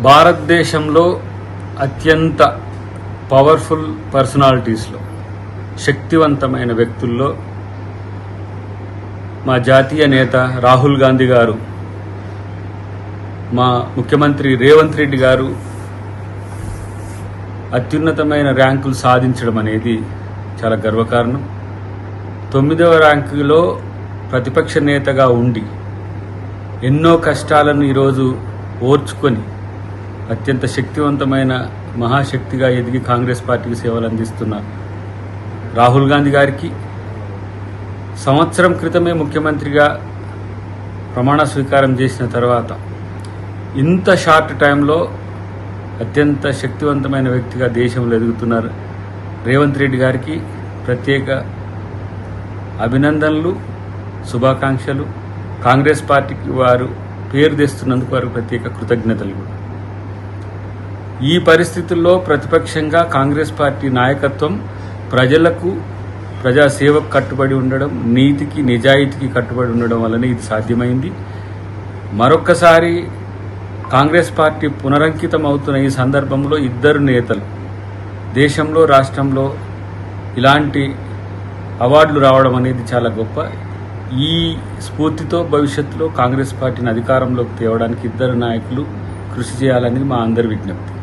భారతదేశంలో అత్యంత పవర్ఫుల్ పర్సనాలిటీస్లో, శక్తివంతమైన వ్యక్తుల్లో మా జాతీయ నేత రాహుల్ గాంధీ గారు, మా ముఖ్యమంత్రి రేవంత్ రెడ్డి గారు అత్యున్నతమైన ర్యాంకులు సాధించడం అనేది చాలా గర్వకారణం. 9వ ర్యాంకులో ప్రతిపక్ష నేతగా ఉండి ఎన్నో కష్టాలను ఈరోజు ఓర్చుకొని అత్యంత శక్తివంతమైన మహాశక్తిగా ఎదిగి కాంగ్రెస్ పార్టీకి సేవలు అందిస్తున్న రాహుల్ గాంధీ గారికి, సంవత్సరం క్రితమే ముఖ్యమంత్రిగా ప్రమాణ స్వీకారం చేసిన తర్వాత ఇంత షార్ట్ టైంలో అత్యంత శక్తివంతమైన వ్యక్తిగా దేశంలో ఎదుగుతున్నారు రేవంత్ రెడ్డి గారికి ప్రత్యేక అభినందనలు, శుభాకాంక్షలు. కాంగ్రెస్ పార్టీకి వారు పేరు తెస్తున్నందుకు వారికి ప్రత్యేక కృతజ్ఞతలు కూడా. ఈ పరిస్థితుల్లో ప్రతిపక్షంగా కాంగ్రెస్ పార్టీ నాయకత్వం ప్రజలకు, ప్రజాసేవకు కట్టుబడి ఉండడం, నీతికి నిజాయితీకి కట్టుబడి ఉండడం వల్లనే ఇది సాధ్యమైంది. మరొక్కసారి కాంగ్రెస్ పార్టీ పునరంకితం అవుతున్న ఈ సందర్భంలో ఇద్దరు నేతలు దేశంలో, రాష్ట్రంలో ఇలాంటి అవార్డులు రావడం అనేది చాలా గొప్ప. ఈ స్ఫూర్తితో భవిష్యత్తులో కాంగ్రెస్ పార్టీని అధికారంలోకి తేవడానికి ఇద్దరు నాయకులు కృషి చేయాలని మా అందరి విజ్ఞప్తి.